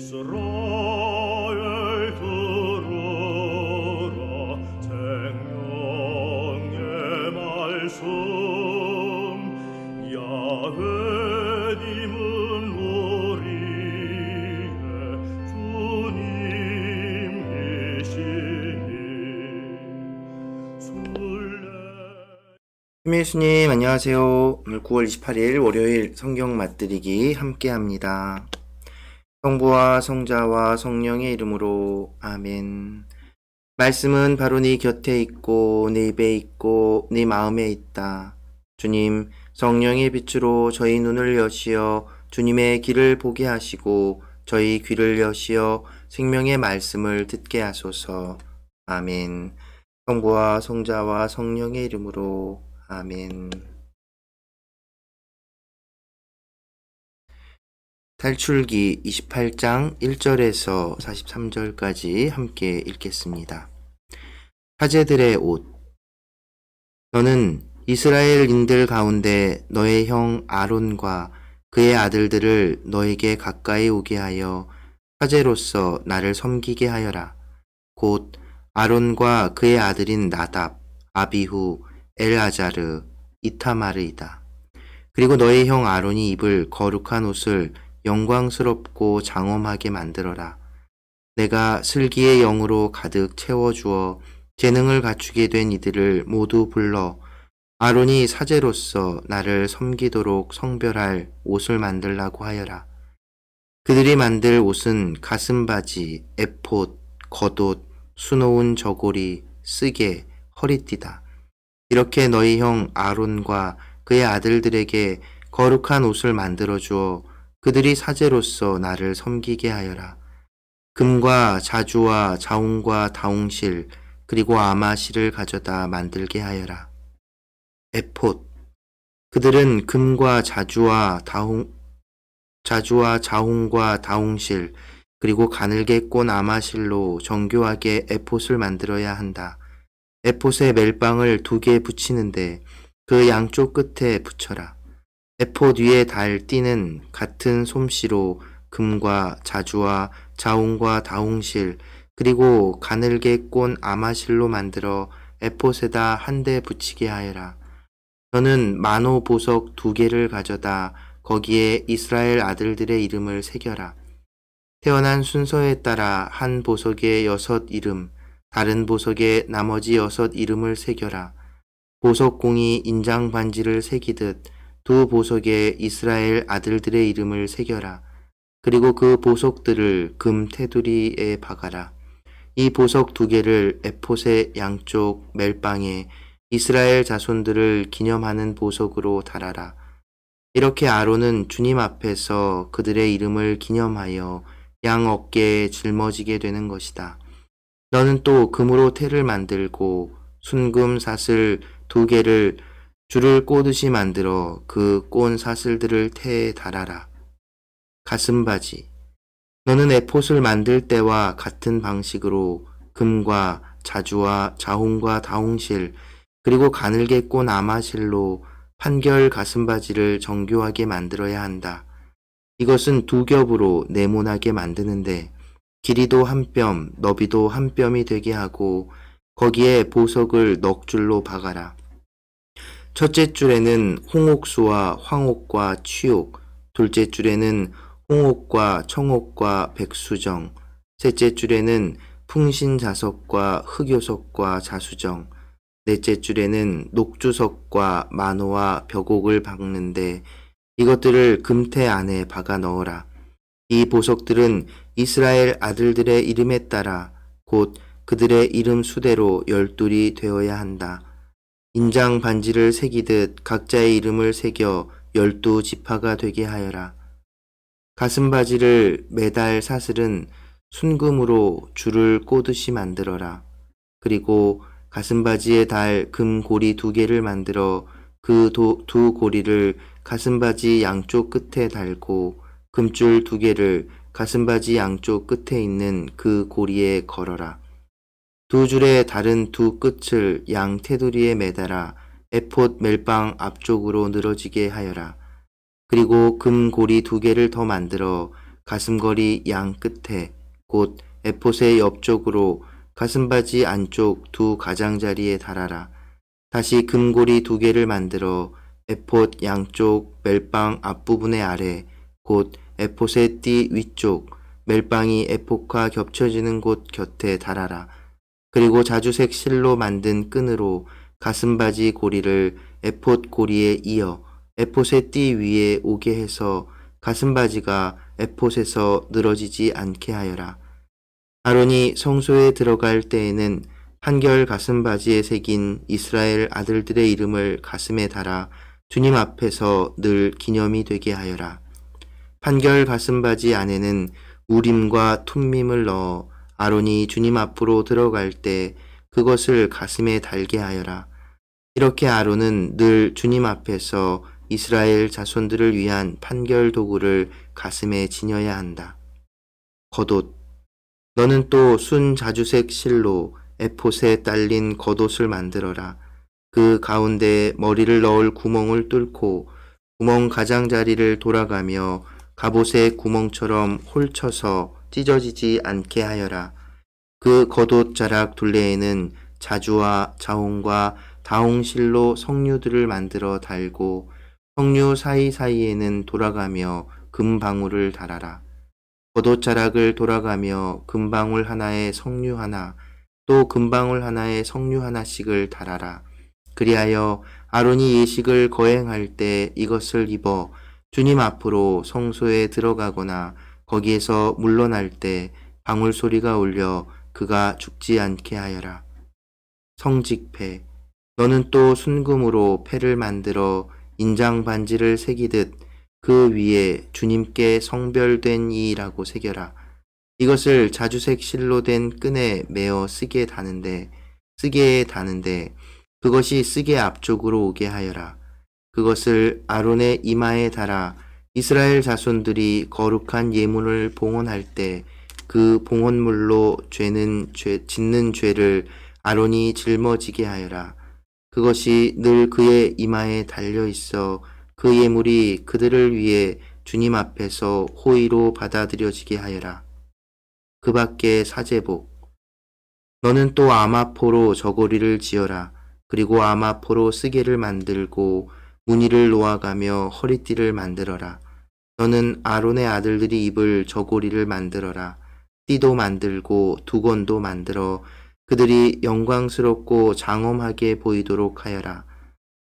이스라엘 들으라 생명의 말씀 야훼님은 우리의 주님이시니 예수님 안녕하세요. 오늘 9월 28일 월요일 성경 맛들이기 함께합니다. 성부와 성자와 성령의 이름으로 아멘. 말씀은 바로 네 곁에 있고 네 입에 있고 네 마음에 있다. 주님, 성령의 빛으로 저희 눈을 여시어 주님의 길을 보게 하시고 저희 귀를 여시어 생명의 말씀을 듣게 하소서. 아멘. 성부와 성자와 성령의 이름으로 아멘. 탈출기 28장 1절에서 43절까지 함께 읽겠습니다. 사제들의 옷. 너는 이스라엘인들 가운데 너의 형 아론과 그의 아들들을 너에게 가까이 오게 하여 사제로서 나를 섬기게 하여라. 곧 아론과 그의 아들인 나답, 아비후, 엘아자르, 이타마르이다. 그리고 너의 형 아론이 입을 거룩한 옷을 영광스럽고 장엄하게 만들어라. 내가 슬기의 영으로 가득 채워주어 재능을 갖추게 된 이들을 모두 불러 아론이 사제로서 나를 섬기도록 성별할 옷을 만들라고 하여라. 그들이 만들 옷은 가슴바지, 에폿, 겉옷, 수놓은 저고리, 쓰개, 허리띠다. 이렇게 너희 형 아론과 그의 아들들에게 거룩한 옷을 만들어 주어 그들이 사제로서 나를 섬기게 하여라. 금과 자주와 자웅과 다웅실 그리고 아마실을 가져다 만들게 하여라. 에폿. 그들은 금과 자주와 자웅과 다웅실 그리고 가늘게 꼰 아마실로 정교하게 에폿을 만들어야 한다. 에폿에 멜빵을 2개 붙이는데 그 양쪽 끝에 붙여라. 에폿 위에 달 띠는 같은 솜씨로 금과 자주와 자웅과 다웅실 그리고 가늘게 꼰 아마실로 만들어 에폿에다 한 대 붙이게 하여라. 너는 만호 보석 2개를 가져다 거기에 이스라엘 아들들의 이름을 새겨라. 태어난 순서에 따라 한 보석에 6 이름, 다른 보석에 나머지 6 이름을 새겨라. 보석공이 인장 반지를 새기듯 2 보석에 이스라엘 아들들의 이름을 새겨라. 그리고 그 보석들을 금 테두리에 박아라. 이 보석 2개를 에폿의 양쪽 멜빵에 이스라엘 자손들을 기념하는 보석으로 달아라. 이렇게 아론은 주님 앞에서 그들의 이름을 기념하여 양 어깨에 짊어지게 되는 것이다. 너는 또 금으로 태를 만들고 순금 사슬 2개를 줄을 꼬듯이 만들어 그 꼰 사슬들을 태에 달아라. 가슴바지. 너는 에폿을 만들 때와 같은 방식으로 금과 자주와 자홍과 다홍실 그리고 가늘게 꼰 아마실로 판결 가슴바지를 정교하게 만들어야 한다. 이것은 2겹으로 네모나게 만드는데 길이도 1뼘, 너비도 1뼘이 되게 하고 거기에 보석을 넉줄로 박아라. 첫째 줄에는 홍옥수와 황옥과 취옥, 둘째 줄에는 홍옥과 청옥과 백수정, 셋째 줄에는 풍신자석과 흑요석과 자수정, 넷째 줄에는 녹주석과 만호와 벽옥을 박는데 이것들을 금태 안에 박아 넣어라. 이 보석들은 이스라엘 아들들의 이름에 따라 곧 그들의 이름 수대로 12이 되어야 한다. 인장 반지를 새기듯 각자의 이름을 새겨 12지파가 되게 하여라. 가슴바지를 매달 사슬은 순금으로 줄을 꼬듯이 만들어라. 그리고 가슴바지에 달 금고리 2개를 만들어 그 2 고리를 가슴바지 양쪽 끝에 달고 금줄 2개를 가슴바지 양쪽 끝에 있는 그 고리에 걸어라. 2 줄의 다른 2 끝을 양 테두리에 매달아 에폿 멜빵 앞쪽으로 늘어지게 하여라. 그리고 금 고리 2개를 더 만들어 가슴걸이 양 끝에 곧 에봇의 옆쪽으로 가슴바지 안쪽 두 가장자리에 달아라. 다시 금고리 2개를 만들어 에봇 양쪽 멜빵 앞부분의 아래 곧 에봇의 띠 위쪽 멜빵이 에봇과 겹쳐지는 곳 곁에 달아라. 그리고 자주색 실로 만든 끈으로 가슴바지 고리를 에봇 고리에 이어 에봇의 띠 위에 오게 해서 가슴바지가 에봇에서 늘어지지 않게 하여라. 아론이 성소에 들어갈 때에는 판결 가슴바지에 새긴 이스라엘 아들들의 이름을 가슴에 달아 주님 앞에서 늘 기념이 되게 하여라. 판결 가슴바지 안에는 우림과 툼밈을 넣어 아론이 주님 앞으로 들어갈 때 그것을 가슴에 달게 하여라. 이렇게 아론은 늘 주님 앞에서 이스라엘 자손들을 위한 판결 도구를 가슴에 지녀야 한다. 겉옷. 너는 또 순 자주색 실로 에봇에 딸린 겉옷을 만들어라. 그 가운데 머리를 넣을 구멍을 뚫고 구멍 가장자리를 돌아가며 갑옷의 구멍처럼 홀쳐서 찢어지지 않게 하여라. 그 겉옷 자락 둘레에는 자주와 자홍과 다홍실로 석류들을 만들어 달고 석류 사이사이에는 돌아가며 금방울을 달아라. 겉옷 자락을 돌아가며 금방울 하나에 석류 하나, 또 금방울 하나에 석류 하나씩을 달아라. 그리하여 아론이 예식을 거행할 때 이것을 입어 주님 앞으로 성소에 들어가거나 거기에서 물러날 때 방울 소리가 울려 그가 죽지 않게 하여라. 성직패. 너는 또 순금으로 패를 만들어 인장 반지를 새기듯 그 위에 주님께 성별된 이라고 새겨라. 이것을 자주색 실로 된 끈에 매어 쓰게에 다는데 그것이 쓰게 앞쪽으로 오게 하여라. 그것을 아론의 이마에 달아 이스라엘 자손들이 거룩한 예물을 봉헌할 때 그 봉헌물로 짓는 죄를 아론이 짊어지게 하여라. 그것이 늘 그의 이마에 달려 있어 그 예물이 그들을 위해 주님 앞에서 호의로 받아들여지게 하여라. 그 밖에 사제복. 너는 또 아마포로 저고리를 지어라. 그리고 아마포로 쓰개를 만들고 무늬를 놓아가며 허리띠를 만들어라. 너는 아론의 아들들이 입을 저고리를 만들어라. 띠도 만들고 두건도 만들어 그들이 영광스럽고 장엄하게 보이도록 하여라.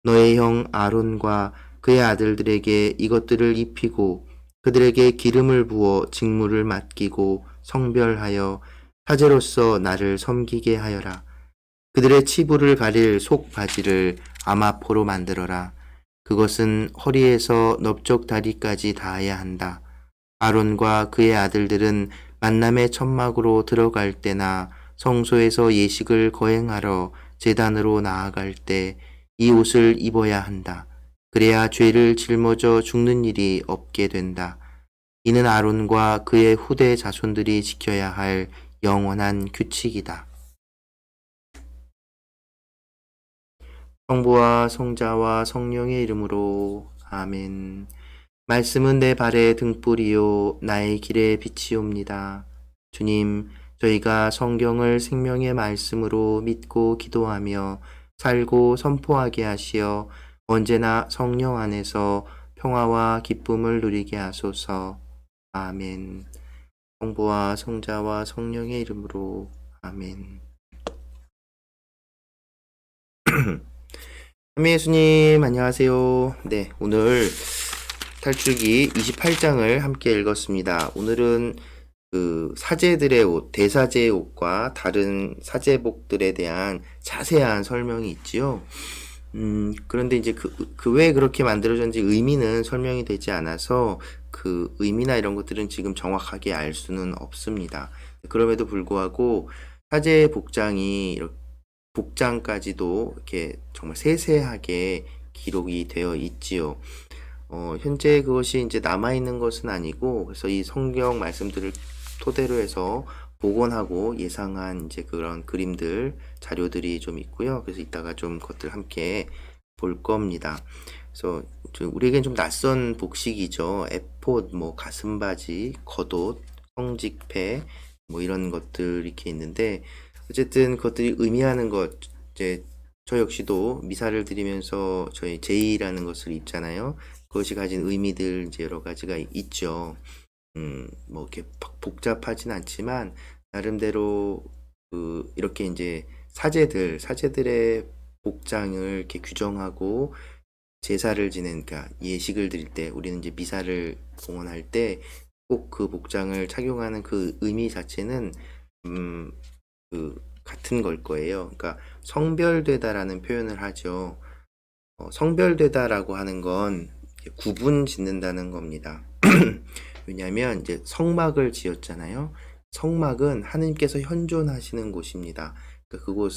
너의 형 아론과 그의 아들들에게 이것들을 입히고 그들에게 기름을 부어 직무를 맡기고 성별하여 사제로서 나를 섬기게 하여라. 그들의 치부를 가릴 속 바지를 아마포로 만들어라. 그것은 허리에서 넓적 다리까지 닿아야 한다. 아론과 그의 아들들은 만남의 천막으로 들어갈 때나 성소에서 예식을 거행하러 제단으로 나아갈 때 이 옷을 입어야 한다. 그래야 죄를 짊어져 죽는 일이 없게 된다. 이는 아론과 그의 후대 자손들이 지켜야 할 영원한 규칙이다. 성부와 성자와 성령의 이름으로 아멘. 말씀은 내 발의 등불이요 나의 길의 빛이옵니다. 주님, 저희가 성경을 생명의 말씀으로 믿고 기도하며 살고 선포하게 하시어 언제나 성령 안에서 평화와 기쁨을 누리게 하소서. 아멘. 성부와 성자와 성령의 이름으로 아멘. 하미 예수님 안녕하세요. 네, 오늘 탈출기 28장을 함께 읽었습니다. 오늘은 그 사제들의 옷, 대사제의 옷과 다른 사제복들에 대한 자세한 설명이 있지요. 그런데 이제 그 왜 그렇게 만들어졌는지 의미는 설명이 되지 않아서 그 의미나 이런 것들은 지금 정확하게 알 수는 없습니다. 그럼에도 불구하고 사제의 복장까지도 이렇게 정말 세세하게 기록이 되어 있지요. 현재 그것이 이제 남아있는 것은 아니고, 그래서 이 성경 말씀들을 토대로 해서 복원하고 예상한 이제 그런 그림들, 자료들이 좀 있고요. 그래서 이따가 좀 그것들 함께 볼 겁니다. 그래서 우리에겐 좀 낯선 복식이죠. 에폿, 뭐 가슴바지, 겉옷, 성직패, 뭐 이런 것들 이렇게 있는데 어쨌든 그것들이 의미하는 것 이제 저 역시도 미사를 드리면서 저희 제의라는 것을 입잖아요. 그것이 가진 의미들 이제 여러 가지가 있죠. 뭐 이렇게 복잡하진 않지만 나름대로 이렇게 이제 사제들의 복장을 이렇게 규정하고 제사를 지낸, 그러니까 예식을 드릴 때 우리는 이제 미사를 봉헌할 때 꼭 그 복장을 착용하는 그 의미 자체는 같은 걸 거예요. 그러니까 성별되다라는 표현을 하죠. 성별되다라고 하는 건 구분 짓는다는 겁니다. 왜냐하면 이제 성막을 지었잖아요. 성막은 하느님께서 현존하시는 곳입니다.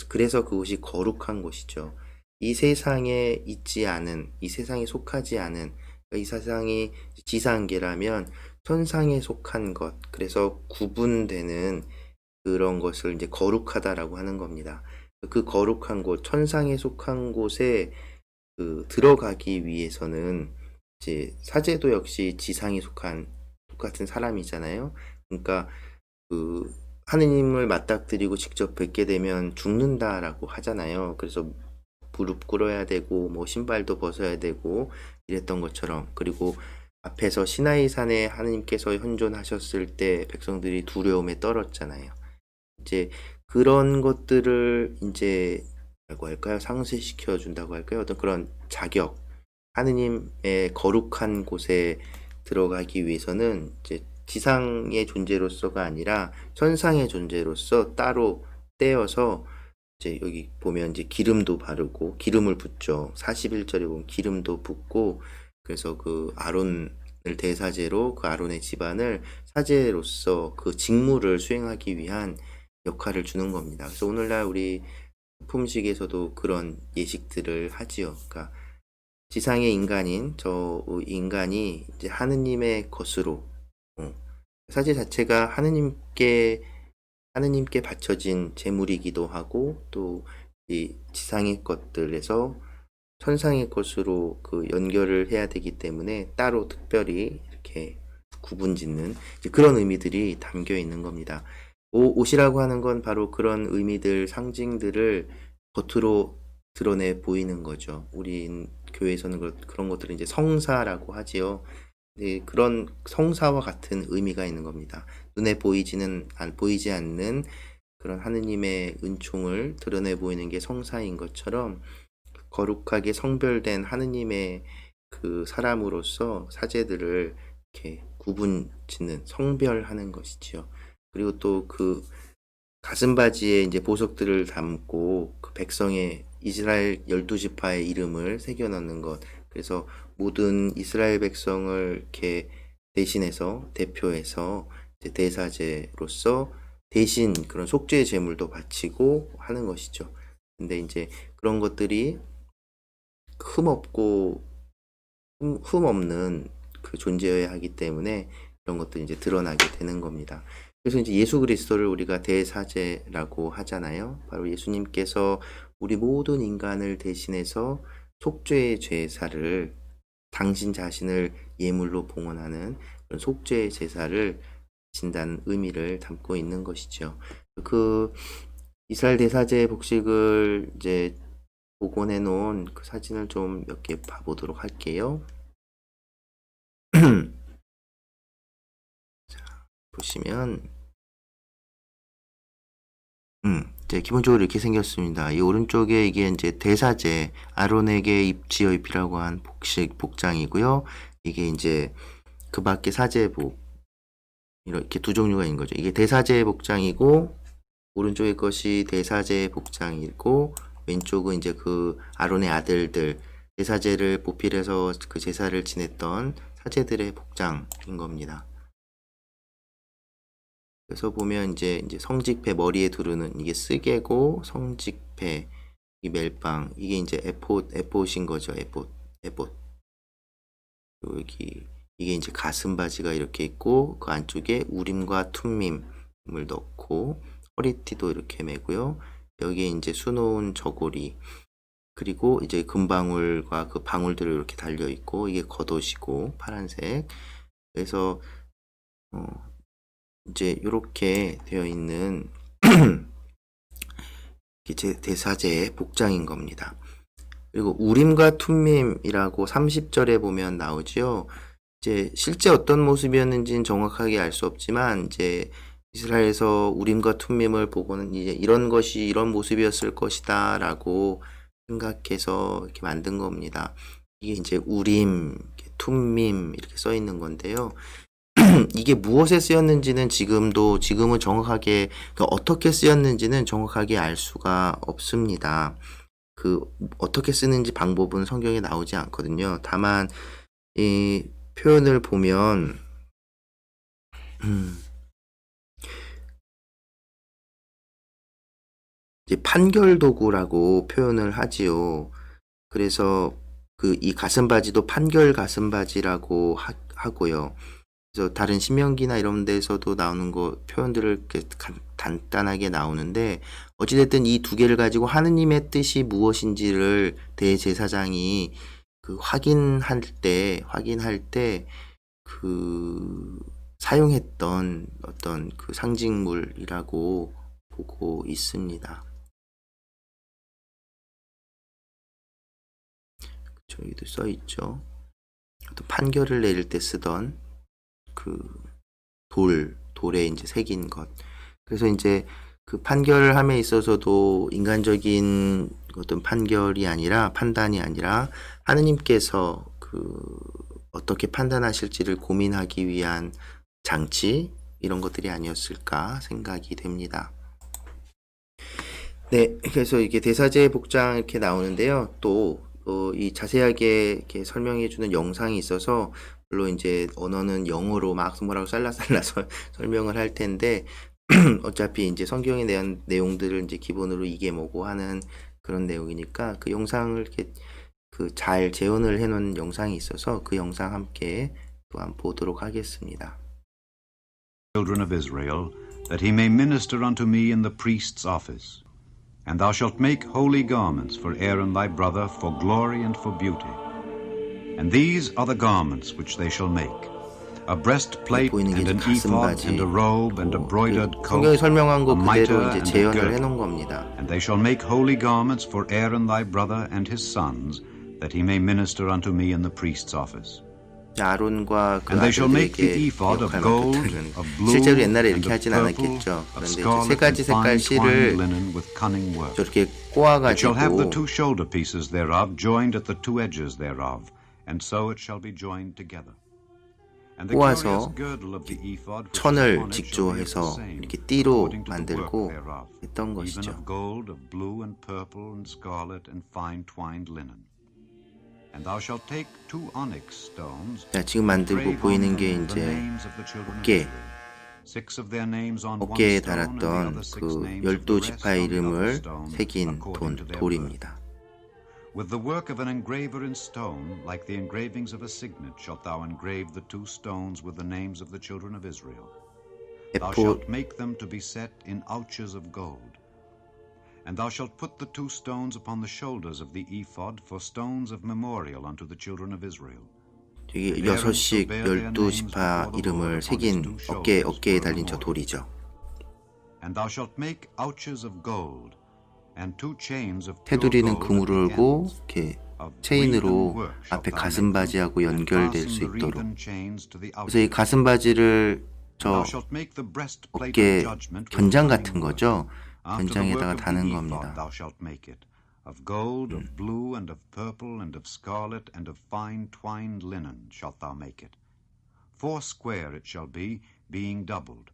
그래서 그곳이 거룩한 곳이죠. 이 세상에 있지 않은, 이 세상에 속하지 않은, 그러니까 이 세상이 지상계라면 천상에 속한 것, 그래서 구분되는 그런 것을 이제 거룩하다라고 하는 겁니다. 그 거룩한 곳, 천상에 속한 곳에 들어가기 위해서는 이제 사제도 역시 지상에 속한 똑같은 사람이잖아요. 그러니까 하느님을 맞닥뜨리고 직접 뵙게 되면 죽는다라고 하잖아요. 그래서 무릎 꿇어야 되고 뭐 신발도 벗어야 되고 이랬던 것처럼, 그리고 앞에서 시나이 산에 하느님께서 현존하셨을 때 백성들이 두려움에 떨었잖아요. 이제 그런 것들을 이제 뭐라고 할까요? 상쇄시켜 준다고 할까요? 어떤 그런 자격, 하느님의 거룩한 곳에 들어가기 위해서는 이제 지상의 존재로서가 아니라 천상의 존재로서 따로 떼어서 이제 여기 보면 이제 기름도 바르고 기름을 붓죠. 41절에 보면 기름도 붓고, 그래서 그 아론을 대사제로 그 아론의 집안을 사제로서 그 직무를 수행하기 위한 역할을 주는 겁니다. 그래서 오늘날 우리 품식에서도 그런 예식들을 하지요. 그러니까 지상의 인간인 저 인간이 이제 하느님의 것으로, 사제 자체가 하느님께 바쳐진 제물이기도 하고, 또 이 지상의 것들에서 천상의 것으로 그 연결을 해야 되기 때문에 따로 특별히 이렇게 구분짓는 그런 의미들이 담겨 있는 겁니다. 옷이라고 하는 건 바로 그런 의미들, 상징들을 겉으로 드러내 보이는 거죠. 우리 교회에서는 그런 것들을 이제 성사라고 하지요. 네, 그런 성사와 같은 의미가 있는 겁니다. 눈에 보이지 않는 그런 하느님의 은총을 드러내 보이는 게 성사인 것처럼, 거룩하게 성별된 하느님의 그 사람으로서 사제들을 이렇게 구분 짓는, 성별하는 것이지요. 그리고 또 그 가슴바지에 이제 보석들을 담고 그 백성의 이스라엘 12지파의 이름을 새겨 넣는 것. 그래서 모든 이스라엘 백성을 이렇게 대표해서 이제 대사제로서 대신 그런 속죄 제물도 바치고 하는 것이죠. 근데 이제 그런 것들이 흠없는 그 존재여야 하기 때문에 그런 것들이 이제 드러나게 되는 겁니다. 그래서 이제 예수 그리스도를 우리가 대사제라고 하잖아요. 바로 예수님께서 우리 모든 인간을 대신해서 속죄의 제사를, 당신 자신을 예물로 봉헌하는 그런 속죄의 제사를 진다는 의미를 담고 있는 것이죠. 그 이스라엘 대사제 복식을 이제 복원해 놓은 그 사진을 좀 몇 개 봐보도록 할게요. 자, 보시면 이제 기본적으로 이렇게 생겼습니다. 이 오른쪽에 이게 이제 대사제, 아론에게 지어 입히라고 한 복장이고요. 이게 이제 그 밖에 사제복, 이렇게 두 종류가 있는 거죠. 이게 대사제 복장이고, 오른쪽의 것이 대사제 복장이고, 왼쪽은 이제 그 아론의 아들들, 대사제를 보필해서 그 제사를 지냈던 사제들의 복장인 겁니다. 그래서 보면 이제 성직패 머리에 두르는 이게 쓰개고, 성직패, 이 멜빵, 이게 이제 에폿인 거죠. 에폿. 여기 이게 이제 가슴 바지가 이렇게 있고, 그 안쪽에 우림과 툼밈을 넣고 허리띠도 이렇게 매고요. 여기에 이제 수놓은 저고리, 그리고 이제 금방울과 그 방울들이 이렇게 달려 있고 이게 겉옷이고 파란색. 그래서 이제 이렇게 되어 있는 이제 대사제의 복장인 겁니다. 그리고 우림과 툼밈이라고 30절에 보면 나오죠. 이제 실제 어떤 모습이었는지는 정확하게 알 수 없지만 이제 이스라엘에서 우림과 툼밈을 보고는 이제 이런 것이 이런 모습이었을 것이다라고 생각해서 이렇게 만든 겁니다. 이게 이제 우림, 툼밈 이렇게 써 있는 건데요. 이게 무엇에 쓰였는지는 지금은 정확하게 그러니까 어떻게 쓰였는지는 정확하게 알 수가 없습니다. 그 어떻게 쓰는지 방법은 성경에 나오지 않거든요. 다만 이 표현을 보면 이제 판결 도구라고 표현을 하지요. 그래서 그 이 가슴바지도 판결 가슴바지라고 하고요. 그래서 다른 신명기나 이런 데서도 나오는 거 표현들을 이렇게 간단하게 나오는데 어찌됐든 이 두 개를 가지고 하느님의 뜻이 무엇인지를 대제사장이 그 확인할 때 그 사용했던 어떤 그 상징물이라고 보고 있습니다. 저기도 써 있죠. 또 판결을 내릴 때 쓰던 그 돌에 이제 새긴 것. 그래서 이제 그 판결을 함에 있어서도 인간적인 어떤 판결이 아니라 판단이 아니라 하느님께서 그 어떻게 판단하실지를 고민하기 위한 장치 이런 것들이 아니었을까 생각이 됩니다. 네, 그래서 이게 대사제 복장 이렇게 나오는데요. 또 이 자세하게 이렇게 설명해주는 영상이 있어서 물론 이제 언어는 영어로 막 뭐라고 잘라서 설명을 할 텐데 어차피 이제 성경에 대한 내용들을 이제 기본으로 이게 뭐고 하는 그런 내용이니까 그 영상을 이렇게 그 잘 재현을 해놓은 영상이 있어서 그 영상 함께 또한 보도록 하겠습니다. Children of Israel, that he may minister unto me in the priest's office. And thou shalt make holy garments for Aaron thy brother, for glory and for beauty. And these are the garments which they shall make: a breastplate 보이는 게 and an 가슴바지, ephod and a robe and a broidered 성경에 coat, 설명한 거 a 그대로 mitre 이제 and a 재현을 해놓은 girdle. 겁니다. And they shall make holy garments for Aaron thy brother and his sons, that he may minister unto me in the priest's office. 아론과 그 And they shall make the 아들들에게 ephod of 역할 gold, 맡겼다는 of blue, 실제로 옛날에 and 이렇게 of 하진 purple, 않았겠죠. of 그런데 이제 세 scarlet 가지 and 색깔 fine 실을 twined linen with cunning work. 저렇게 It shall have the 꼬아가지고 two shoulder pieces thereof joined at the two edges thereof, and so it shall be joined together. And the curious 꼬아서 girdle of the ephod which is 천을 upon it shall be of the 직조해서 same, 이렇게 띠로 according to the work 만들고 thereof, 했던 even 것이죠. of gold, of blue and purple and scarlet and fine twined linen. And thou shalt take two onyx stones, 자, 지금 만들고 grave on 보이는 게 them the 이제 names of the children of 어깨, Israel. Six of their names on one 어깨에 stone, and the 달았던 other six 그 names of the 12 rest 지파의 on the other 이름을 stone, 새긴 according to their birth. 돌입니다. With the work of an engraver in stone, like the engravings of a signet, shalt thou engrave the two stones with the names of the children of Israel. Thou 에포 shalt make them to be set in ouches of gold. And thou shalt put the two stones upon the shoulders of the ephod for stones of memorial unto the children of Israel. 여기 6씩 12지파 이름을 새긴 어깨에 달린 저 돌이죠. And thou shalt make ouches of gold, and two chains of pure 테두리는 gold 금으로 at the 울고 ends. 이렇게 Of 체인으로 wreathen work shalt 앞에 thou make them, 가슴바지하고 and 연결될 fasten 수 the 있도록. wreathen chains to the 그래서 이 ouches. 가슴바지를 저 Thou shalt make the breastplate 어깨 of judgment with 견장 cunning 같은 work. 거죠. After the work 견장에다가 of the 다는 ephod 겁니다. thou shalt make it, of gold, of blue, and of purple, and of scarlet, and of fine twined linen shalt thou make it. 4 square it shall be, being doubled.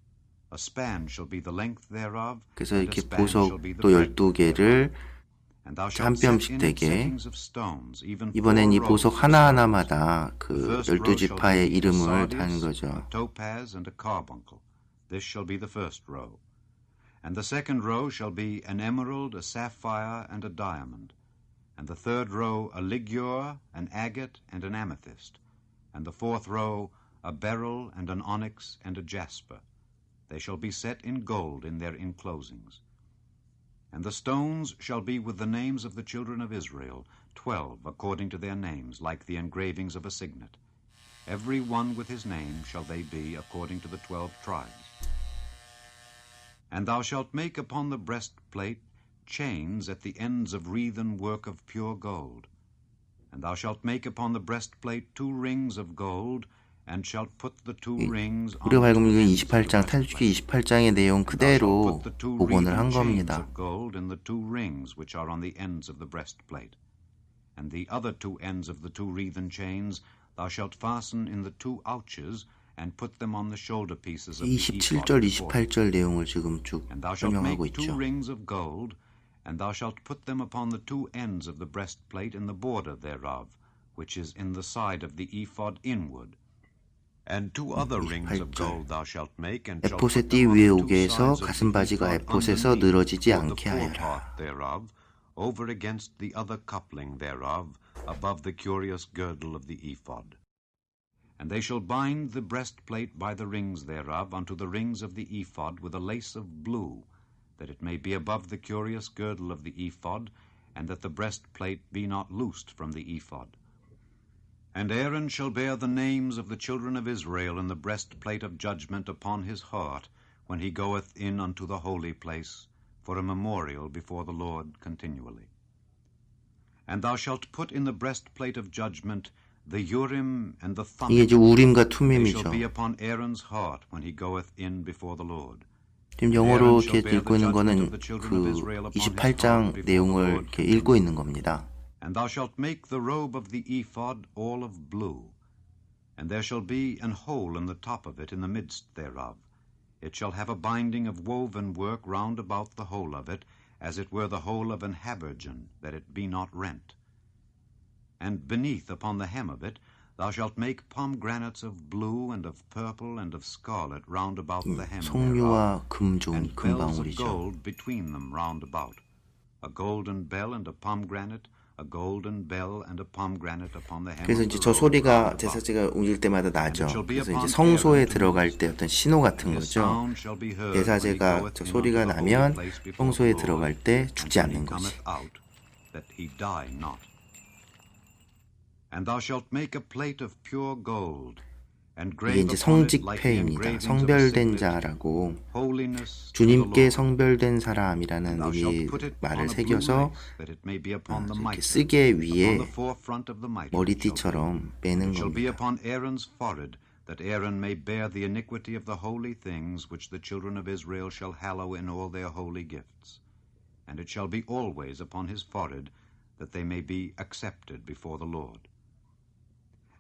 A span shall be the length thereof, 그래서 and a 이렇게 span shall be the 보석도 breadth 12개를 And thou 한 shalt set 뼘씩 in it 되게 settings of stones, even 이번엔 이 4 보석 rows of 하나하나마다 stones. 그 The first row shall 12지파의 be a 이름을 sardius, 다는 a 거죠. topaz, and a carbuncle. This shall be the first row. And the second row shall be an emerald, a sapphire, and a diamond. And the third row a ligure, an agate, and an amethyst. And the fourth row a beryl, and an onyx, and a jasper. They shall be set in gold in their enclosings. And the stones shall be with the names of the children of Israel, 12 according to their names, like the engravings of a signet. Every one with his name shall they be according to the 12 tribes. And thou shalt make upon the breastplate chains at the ends of wreathen work of pure gold. And thou shalt make upon the breastplate 2 rings of gold, and shalt put the 2 rings on 우리가 the 밝은 2 이 ends of the 28장, breastplate. 탈주기 28장의 내용 And thou shalt 그대로 put the 2 복원을 한 wreathen chains 겁니다. of gold in the 2 rings which are on the ends of the breastplate. And the other 2 ends of the 2 wreathen chains thou shalt fasten in the 2 ouches, and put them on the shoulder pieces of the ephod 27절, before them. 28절 내용을 지금 쭉 And thou shalt make 설명하고 2 있죠. rings of gold, and thou shalt put them upon the 2 ends of the breastplate in the border thereof, which is in the side of the ephod inward. And 2 other rings of 28절. gold thou shalt make, and shalt 에봇의 put 띠 them on 위에 the 2 오게 해서 sides of 가슴 the 바지가 ephod 에봇에서 underneath, 늘어지지 toward 않게 the 하여라. forepart thereof, over against the other coupling thereof, above the curious girdle of the ephod. And they shall bind the breastplate by the rings thereof unto the rings of the ephod with a lace of blue, that it may be above the curious girdle of the ephod, and that the breastplate be not loosed from the ephod. And Aaron shall bear the names of the children of Israel in the breastplate of judgment upon his heart, when he goeth in unto the holy place, for a memorial before the Lord continually. And thou shalt put in the breastplate of judgment the Urim and the 이게 이제 Thummim. 우림과 They shall 투밈이죠. be upon Aaron's heart when he goeth in before the Lord. 지금 영어로 이렇게 읽고 있는 거는 그 28장 내용을 이렇게 읽고 있는 겁니다. And thou shalt make the robe of the ephod all of blue. And there shall be an hole in the top of it in the midst thereof. It shall have a binding of woven work round about the whole of it, as it were the whole of an habergeon, that it be not rent. And beneath upon the hem of it thou shalt make pomegranates of blue and of purple and of scarlet round about the hem thereof, 성류와 금 좋은 and bells of 금방울이죠. gold between them round about. A golden bell and a pomegranate, a golden bell and a pomegranate upon the hem 그래서 of 이제 the 저 robe 소리가 round about. 제사제가 옮길 때마다 나죠. 그래서 이제 성소에 들어갈 때 어떤 신호 같은 His 거죠. sound shall be heard when he 제사제가 goeth 저 in 소리가 unto the holy 나면 place before the 성소에 Lord, 들어갈 때 and 죽지 when he 않는 거지. cometh out, that he die not. And thou shalt make a plate of pure gold, and 이게 grave 이제 upon it like the 성직패입니다. engravings of a 성별된 signet, 자라고 holiness to the 주님께 Lord. 성별된 사람이라는 Thou shalt 의미 put it 말을 on a blue 새겨서 lace, that it may be upon the 이렇게 mitre, 쓰개 upon 위에 the forefront of the mitre it shall be. 머리띠처럼 빼는 It shall be 겁니다. upon Aaron's forehead, that Aaron may bear the iniquity of the holy things which the children of Israel shall hallow in all their holy gifts. And it shall be always upon his forehead, that they may be accepted before the Lord.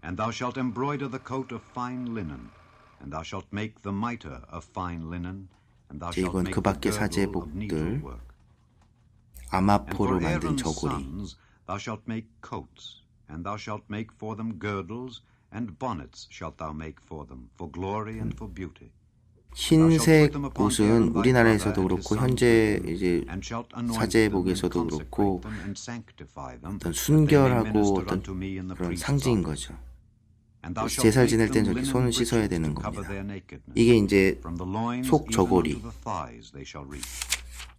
And thou shalt embroider the coat of fine linen, and thou shalt make the mitre of fine linen, and thou 이제 shalt 이건 make 그 the 밖의 girdle of 사제복들, needlework. And 아마포로 for 만든 Aaron's 저고리, sons thou shalt make coats, and thou shalt make for them girdles, and bonnets shalt thou make for them, for glory and for beauty. 흰색 옷은 우리나라에서도 그렇고 현재 이제 And shalt anoint them and 사제복에서도 consecrate 그렇고 them and sanctify them, 어떤 that they may 순결하고 minister 어떤 unto me in the 그런 priest's 상징인 office. 거죠. And thou shalt 제사를 make 지낼 땐 them 저렇게 linen 손을 breeches 씻어야 되는 to cover 겁니다. their nakedness. 이게 이제 From the loins 속 even 저고리, unto the thighs they shall reach.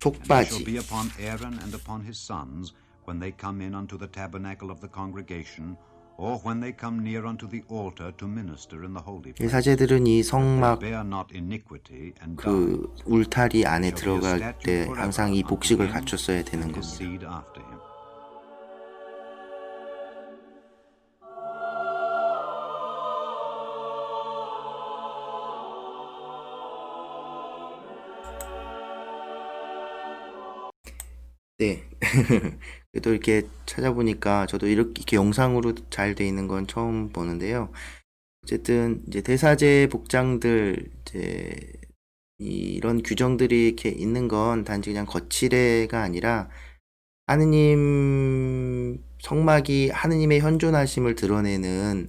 And they shall be 속바지, upon Aaron and upon his sons when they come in unto the tabernacle of the congregation, or when they come near unto the altar to minister in the holy 이 place. 사제들은 이 They 성막 bear not iniquity and die. 그 울타리 안에 Shall be a 들어갈 statute 때 forever 항상 이 unto 복식을 him 갖췄어야 되는 and his 겁니다. seed after him. 네. 또 이렇게 찾아보니까 저도 이렇게 영상으로 잘 돼 있는 건 처음 보는데요. 어쨌든 이제 대사제 복장들 이제 이런 규정들이 이렇게 있는 건 단지 그냥 거칠애가 아니라 하느님 성막이 하느님의 현존하심을 드러내는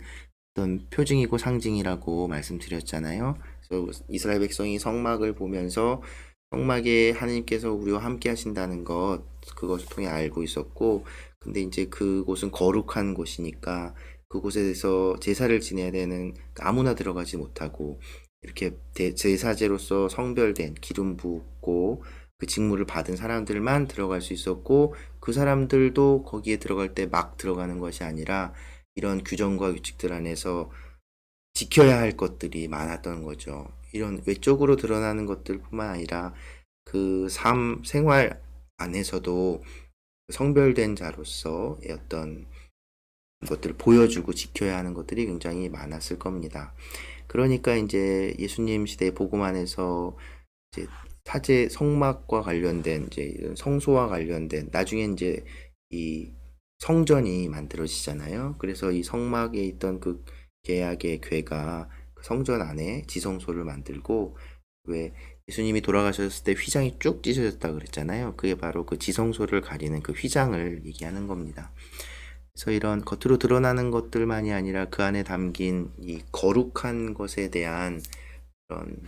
어떤 표징이고 상징이라고 말씀드렸잖아요. 그래서 이스라엘 백성이 성막을 보면서 성막에 하느님께서 우리와 함께 하신다는 것, 그것을 통해 알고 있었고, 근데 이제 그곳은 거룩한 곳이니까 그곳에서 제사를 지내야 되는, 아무나 들어가지 못하고 이렇게 제사제로서 성별된, 기름 붓고 그 직무를 받은 사람들만 들어갈 수 있었고, 그 사람들도 거기에 들어갈 때 막 들어가는 것이 아니라 이런 규정과 규칙들 안에서 지켜야 할 것들이 많았던 거죠. 이런 외적으로 드러나는 것들뿐만 아니라 그 생활 안에서도 성별된 자로서의 어떤 것들을 보여주고 지켜야 하는 것들이 굉장히 많았을 겁니다. 그러니까 이제 예수님 시대 복음 안에서 이제 사제 성막과 관련된 이제 이런 성소와 관련된 나중에 이제 이 성전이 만들어지잖아요. 그래서 이 성막에 있던 그 계약의 궤가 그 성전 안에 지성소를 만들고, 왜 예수님이 돌아가셨을 때 휘장이 쭉 찢어졌다 그랬잖아요. 그게 바로 그 지성소를 가리는 그 휘장을 얘기하는 겁니다. 그래서 이런 겉으로 드러나는 것들만이 아니라 그 안에 담긴 이 거룩한 것에 대한 그런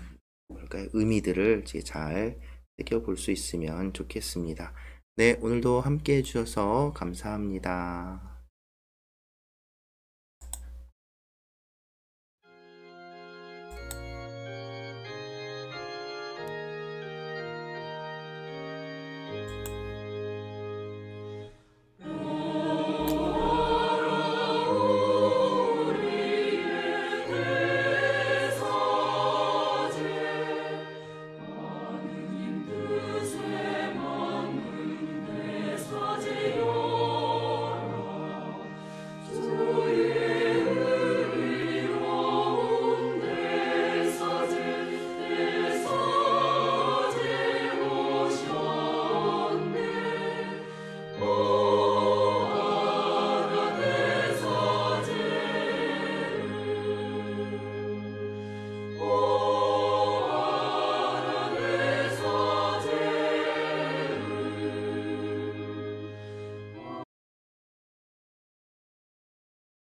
뭐랄까요, 의미들을 이제 잘 새겨볼 수 있으면 좋겠습니다. 네, 오늘도 함께 해주셔서 감사합니다.